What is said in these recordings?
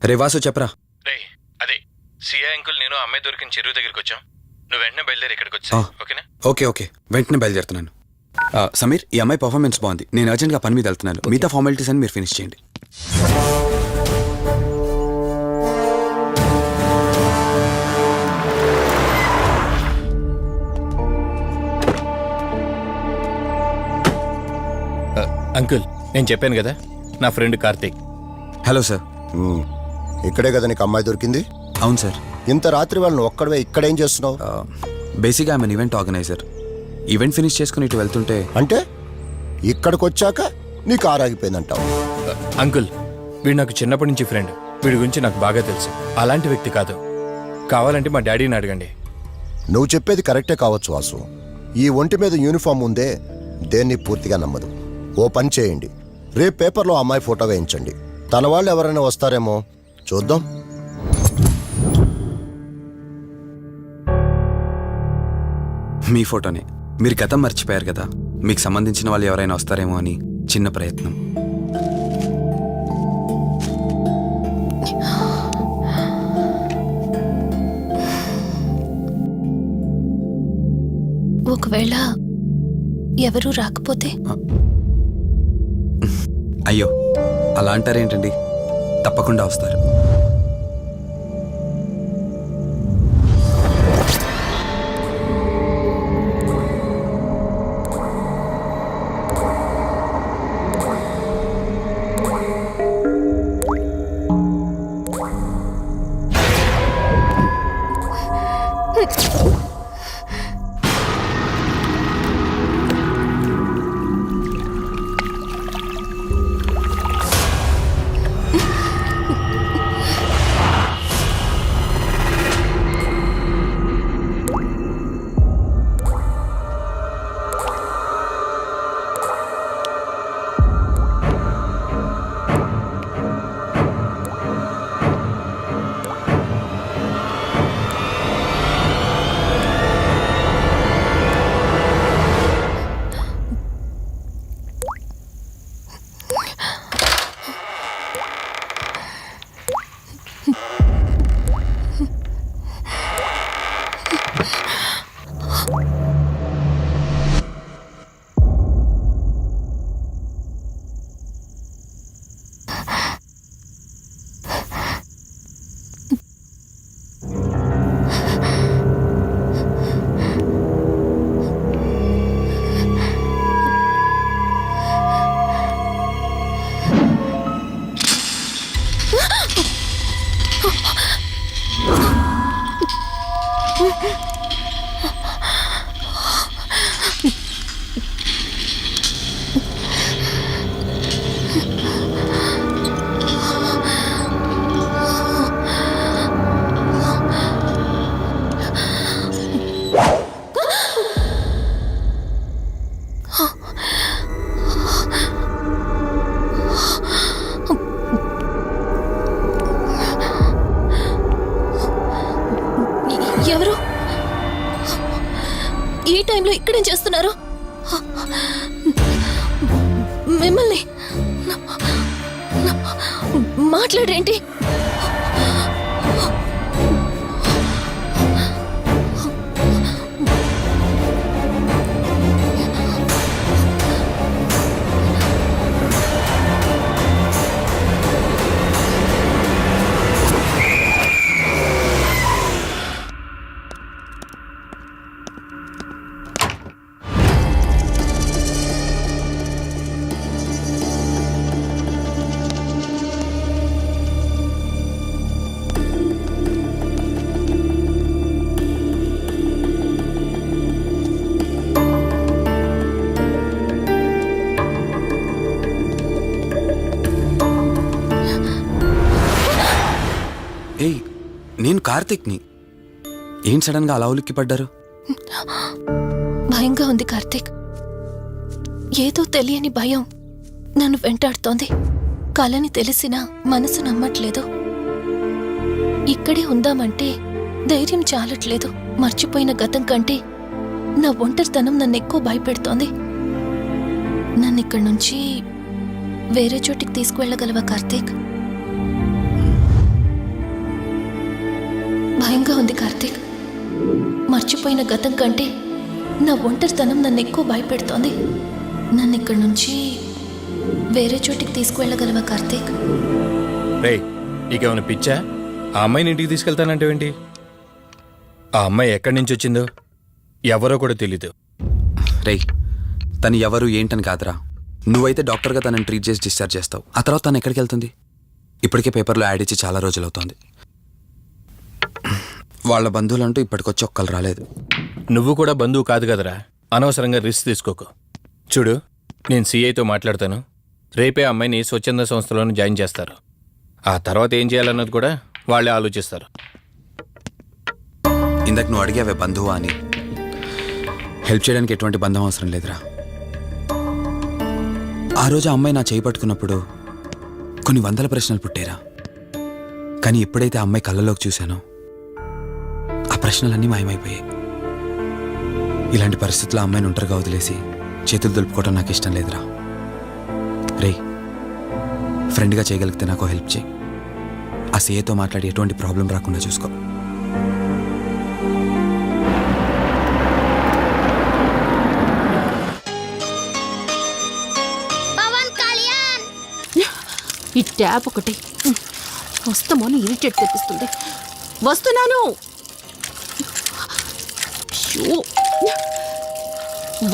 రే వాసు చెప్పరా. రే అదే CI uncle నేను అమ్మాయి దొరికిన చెరువు దగ్గరికి వచ్చాం. నువ్వు వెంటనే బయలుదేరి ఇక్కడికి వచ్చా. ఓకేనా? ఓకే వెంటనే బయలుదేరుతున్నాను. సమీర్, ఈ అమ్మాయి పర్ఫార్మెన్స్ బాగుంది. నేను అర్జెంట్గా పని మీద వెళ్తున్నాను. మిగతా ఫార్మాలిటీస్ అని మీరు ఫినిష్ చేయండి. అంకుల్ నేను చెప్పాను కదా, నా ఫ్రెండ్ కార్తీక్. Hello sir. ఇక్కడే కదా నీకు అమ్మాయి దొరికింది? అవును సార్. ఇంత రాత్రి వాళ్ళని ఒక్కడవే ఇక్కడేం చేస్తున్నావు? బేసిక్గా I'm event organiser. Event finish చేసుకుని ఇటు వెళ్తుంటే అంటే ఇక్కడికి వచ్చాక నీ కారు ఆగిపోయిందంటావు? అంకుల్ వీడు నాకు చిన్నప్పటి నుంచి ఫ్రెండ్. వీడి గురించి నాకు బాగా తెలుసు. అలాంటి వ్యక్తి కాదు. కావాలంటే మా డాడీని అడగండి. నువ్వు చెప్పేది కరెక్టే కావచ్చు వాసు. ఈ ఒంటి మీద యూనిఫామ్ ఉందే దేన్ని పూర్తిగా నమ్మదు. ఓ పని చేయండి, రేపు పేపర్లో అమ్మాయి ఫోటో వేయించండి. తన వాళ్ళు ఎవరైనా వస్తారేమో చూద్దాం. మీ ఫోటోనే. మీరు గతం మర్చిపోయారు కదా, మీకు సంబంధించిన వాళ్ళు ఎవరైనా వస్తారేమో అని చిన్న ప్రయత్నం. ఒకవేళ ఎవరూ రాకపోతే? అయ్యో అలా అంటారేంటండి, తప్పకుండా వస్తారు. ఎవరు ఈ టైంలో ఇక్కడేం చేస్తున్నారు? మిమ్మల్ని మాట్లాడేంటి? ఏయ్, నేను కార్తీక్ని. ఏం సడన్ గా అలా ఉలిక్కి పడ్డారు? భయంగా ఉంది కార్తీక్. ఏదో తెలియని భయం నన్ను వెంటాడుతోంది. కలని తెలిసినా మనసు నమ్మట్లేదు. ఇక్కడే ఉందామంటే ధైర్యం చాలట్లేదు. మర్చిపోయిన గతం కంటే నా ఒంటరితనం నన్ను ఎక్కువ భయపెడుతోంది. నన్ను ఇక్కడి నుంచి వేరే చోటికి తీసుకువెళ్ళగలవా కార్తీక్? భయంగా ఉంది కార్తీక్. మర్చిపోయిన గతం కంటే నా ఒంటరితనం నన్ను ఎక్కువ భయపెడుతోంది. నన్ను ఇక్కడి నుంచి వేరే చోటికి తీసుకువెళ్ళగలవా కార్తీక్? రే, నీకేమైనా పిచ్చా? ఆ అమ్మాయిని ఇంటికి తీసుకెళ్తానంటేవేంటి? ఆ అమ్మాయి ఎక్కడి నుంచి వచ్చిందో ఎవరో కూడా తెలీదు. రేయ్, తను ఎవరు ఏంటని కాదురా. నువ్వైతే డాక్టర్గా తనని ట్రీట్ చేసి డిశ్చార్జ్ చేస్తావు. ఆ తర్వాత తను ఎక్కడికి వెళ్తుంది? ఇప్పటికే పేపర్లో యాడ్ ఇచ్చి చాలా రోజులు అవుతోంది. వాళ్ళ బంధువులంటూ ఇప్పటికొచ్చి ఒక్కరు రాలేదు. నువ్వు కూడా బంధువు కాదు కదరా, అనవసరంగా రిస్క్ తీసుకోకు. చూడు, నేను సిఐతో మాట్లాడతాను. రేపే అమ్మాయిని స్వచ్ఛంద సంస్థలోనే జాయిన్ చేస్తారు. ఆ తర్వాత ఏం చేయాలన్నది కూడా వాళ్ళే ఆలోచిస్తారు. ఇందాక నువ్వు అడిగావే బంధువా అని. హెల్ప్ చేయడానికి ఎటువంటి బంధం అవసరం లేదురా. ఆ రోజు ఆ అమ్మాయి నా చేయి పట్టుకున్నప్పుడు కొన్ని వందల ప్రశ్నలు పుట్టేరా. కానీ ఎప్పుడైతే ఆ అమ్మాయి కళ్ళలోకి చూశానో ఆ ప్రశ్నలన్నీ మాయమైపోయాయి. ఇలాంటి పరిస్థితుల్లో ఆ అమ్మాయిని ఒంటరిగా వదిలేసి చేతులు దులుపుకోవడం నాకు ఇష్టం లేదురా. రేయ్, ఫ్రెండ్గా చేయగలిగితే నాకు హెల్ప్ చేయి. ఆ సీఏతో మాట్లాడి ఎటువంటి ప్రాబ్లం రాకుండా చూసుకో. ఈ ట్యాప్ ఒకటి వస్తామని ఇరిటేట్ తెప్పిస్తుంది. వస్తున్నాను. షో.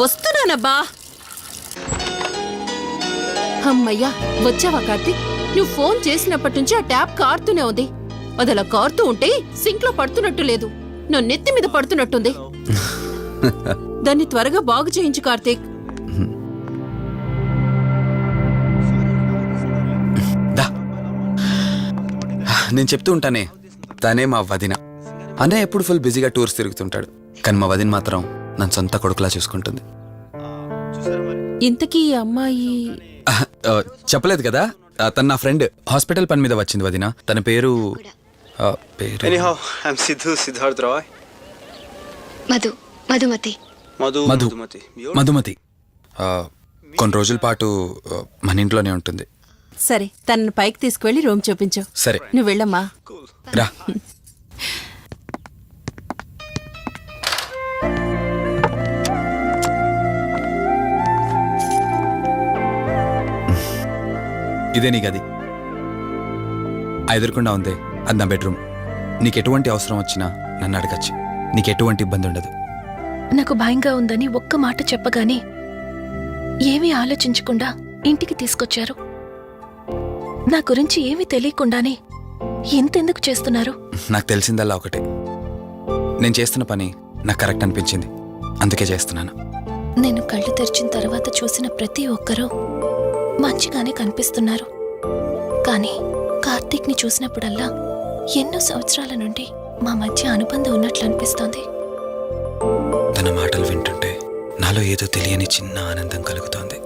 వస్తున్నానబ్బా. అమ్మయ్యా, వచ్చావా కార్తీక్? నువ్వు ఫోన్ చేసినప్పటి నుంచి ఆ ట్యాప్ కారుతూనే ఉంది. అది అలా కారుతూ ఉంటే సింక్ లో పడుతున్నట్టు లేదు, నా నెత్తి మీద పడుతున్నట్టుంది. దాన్ని త్వరగా బాగు చేయించు కార్తీక్. నేను చెప్తూ ఉంటానే, తనే మా వదిన. అన్నయ్య ఎప్పుడు ఫుల్ బిజీగా టూర్స్ తిరుగుతుంటాడు, కానీ మా వదిన మాత్రం నన్ను సొంత కొడుకులా చూసుకుంటుంది. ఇంతకీ ఈ అమ్మాయి చెప్పలేదు కదా, తను నా ఫ్రెండ్. హాస్పిటల్ పని మీద వచ్చింది వదిన. తన పేరు Anyhow, I'm Siddharth Roy. Madhumati. Madhumati. Madhumati కొన్ని రోజుల పాటు మన ఇంట్లోనే ఉంటుంది. సరే, తనని పైకి తీసుకువెళ్ళి రూమ్ చూపించు. సరే, నువ్వు వెళ్ళమ్మా. రా. ఇదే నీ గది. ఎదురుకుండా ఉందే, అది నా బెడ్రూమ్. నీకు ఎటువంటి అవసరం వచ్చినా నన్ను అడగచ్చు. నీకు ఎటువంటి ఇబ్బంది ఉండదు. నాకు భయంగా ఉందని ఒక్క మాట చెప్పగానే ఏమీ ఆలోచించకుండా ఇంటికి తీసుకొచ్చారు. నా గురించి ఏమీ తెలియకుండానే ఇంతెందుకు చేస్తున్నారు? నాకు తెలిసిందల్లా ఒకటే, నేను చేస్తున్న పని నాకు కరెక్ట్ అనిపించింది, అందుకే చేస్తున్నాను. నేను కళ్ళు తెరిచిన తర్వాత చూసిన ప్రతి ఒక్కరూ మంచిగానే కనిపిస్తున్నారు. కానీ కార్తీక్ని చూసినప్పుడల్లా ఎన్నో సంవత్సరాల నుండి మా మధ్య అనుబంధం ఉన్నట్లు అనిపిస్తోంది. తన మాటలు వింటుంటే నాలో ఏదో తెలియని చిన్న ఆనందం కలుగుతోంది.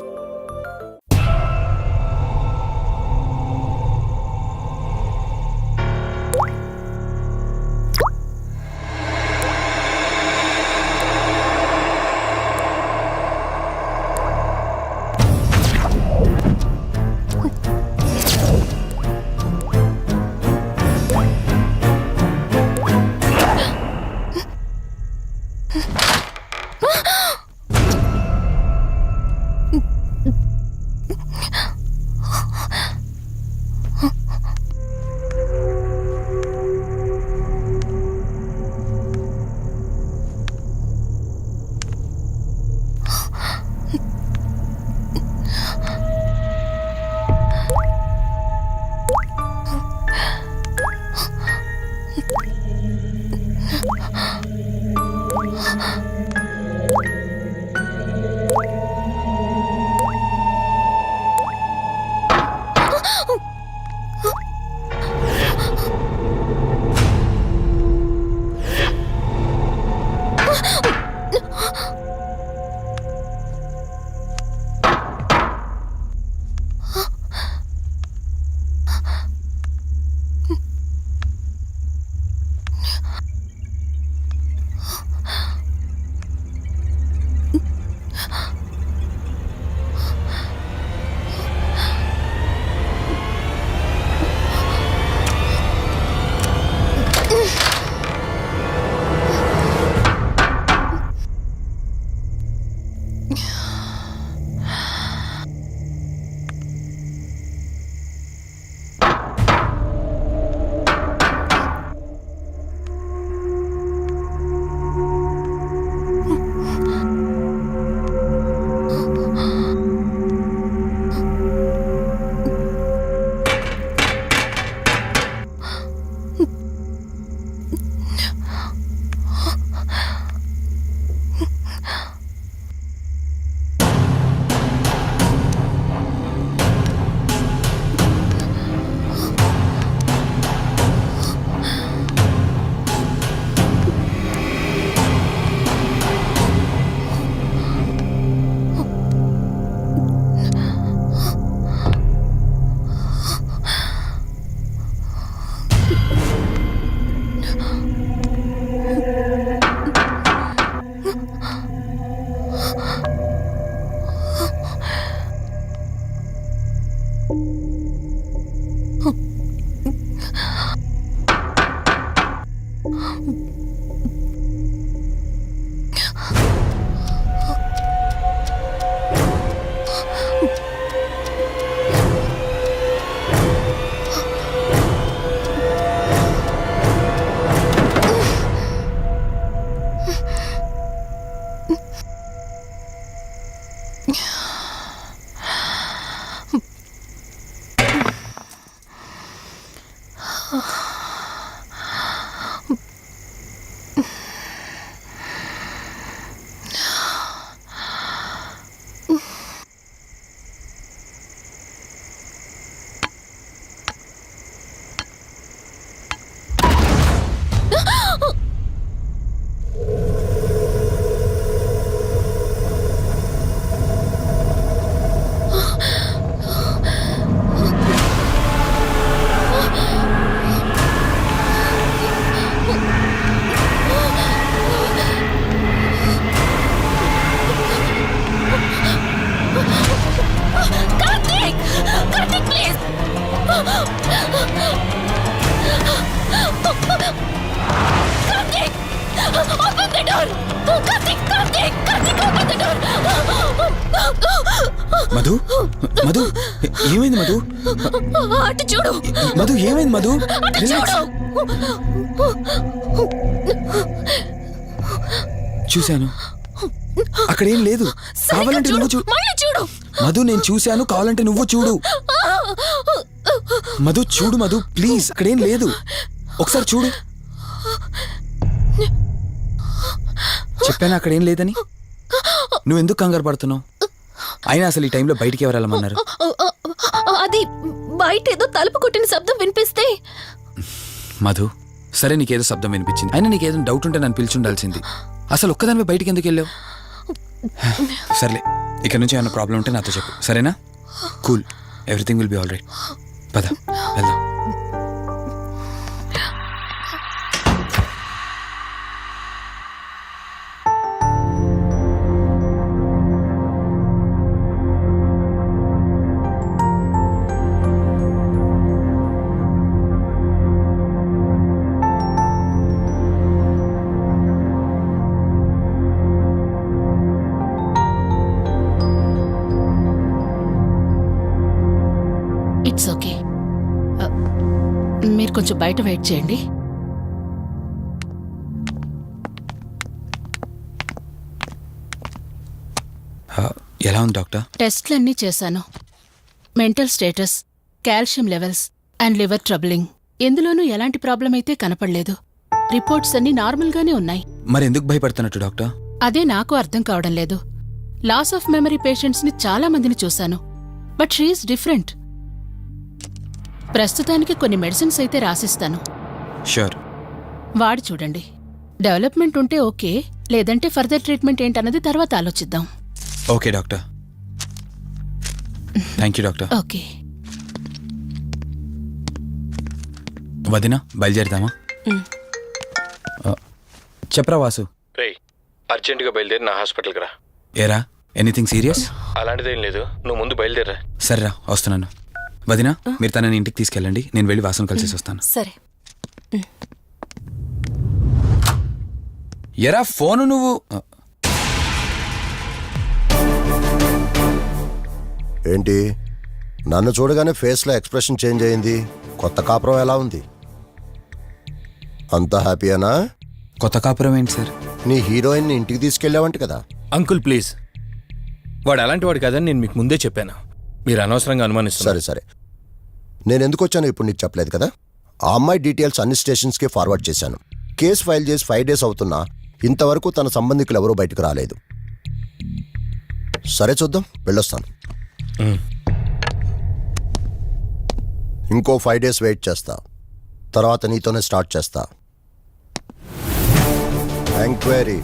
మధు మధు ఏమైంది మధు? అటు చూడు మధు ఏమైంది మధు? రిలాక్స్. చూశాను, అక్కడేం లేదు. కావాలంటే నువ్వు చూడు. మధు నేను చూశాను, కావాలంటే నువ్వు చూడు. మధు చూడు మధు, ప్లీజ్. అక్కడేం లేదు, ఒకసారి చూడు. చెప్పాను అక్కడేం లేదని. నువ్వెందుకు కంగారు పడుతున్నావు? అయినా అసలు ఈ టైంలో బయటికి ఎవరు వెళ్ళమన్నారు? అది బయట ఏదో తలుపు కొట్టిన శబ్దం వినిపిస్తే. మధు సరే, నీకేదో శబ్దం వినిపించింది. అయినా నీకేదో డౌట్ ఉంటే నన్ను పిలిచి ఉండాల్సింది. అసలు ఒక్కదానిపై బయటికి ఎందుకు వెళ్ళావు? సర్లే, ఇక్కడ నుంచి ఏమైనా ప్రాబ్లం ఉంటే నాతో చెప్పు, సరేనా? Cool, everything will be all right. పద వెళ్దాం. It's okay. మీరు కొంచెం బయట వెయిట్ చేయండి. ఎలా ఉంది డాక్టర్? టెస్ట్లన్నీ చేశాను. Mental status, calcium levels and liver troubling, ఎందులోనూ ఎలాంటి ప్రాబ్లం అయితే కనపడలేదు. రిపోర్ట్స్ అన్నీ నార్మల్గానే ఉన్నాయి. మరి ఎందుకు భయపడుతున్నట్టు డాక్టర్? అదే నాకు అర్థం కావడం లేదు. లాస్ ఆఫ్ మెమరీ పేషెంట్స్ని చాలా మందిని చూశాను, బట్ షీఈస్ డిఫరెంట్. ప్రస్తుతానికి కొన్ని మెడిసిన్స్ అయితే రాసిస్తాను, షూర్. వాడి చూడండి. డెవలప్మెంట్ ఉంటే ఓకే, లేదంటే ఫర్దర్ ట్రీట్మెంట్ ఏంటన్నది తర్వాత ఆలోచిద్దాం. Okay doctor. Thank you doctor. Okay. వదినా బయలుదేరదామా? చెప్పరా వాసు. రేయ్, అర్జెంటుగా బయలుదేరి నా హాస్పిటల్కి రా. ఏరా, ఎనీథింగ్ సీరియస్? అలాంటిదేం లేదు, నువ్వు ముందు బయలుదేరా. సరేరా, వస్తున్నాను. వదినా, మీరు తనని ఇంటికి తీసుకెళ్ళండి, నేను వెళ్ళి వాసన కలిసేసి వస్తాను. సరే. ఎరా ఫోను నువ్వు. ఏంటి, నన్ను చూడగానే ఫేస్లో ఎక్స్ప్రెషన్ చేంజ్ అయింది? కొత్త కాపురం ఎలా ఉంది? అంతా హ్యాపీయేనా? కొత్త కాపురం ఏంటి సార్? నీ హీరోయిన్ని ఇంటికి తీసుకెళ్ళావంట కదా? అంకుల్ ప్లీజ్, వాడు అలాంటి వాడు కాదని నేను మీకు ముందే చెప్పాను. మీరు అనవసరంగా అనుమానిస్తున్నారు. సరే, నేను ఎందుకు వచ్చానో ఇప్పుడు నీకు చెప్పలేదు కదా. ఆ అమ్మాయి డీటెయిల్స్ అన్ని స్టేషన్స్కి ఫార్వర్డ్ చేశాను. కేసు ఫైల్ చేసి 5 days అవుతున్నా ఇంతవరకు తన సంబంధికులు ఎవరూ బయటకు రాలేదు. సరే చూద్దాం, వెళ్ళొస్తాను. ఇంకో 5 days వెయిట్ చేస్తా, తర్వాత నీతోనే స్టార్ట్ చేస్తా ఎంక్వైరీ.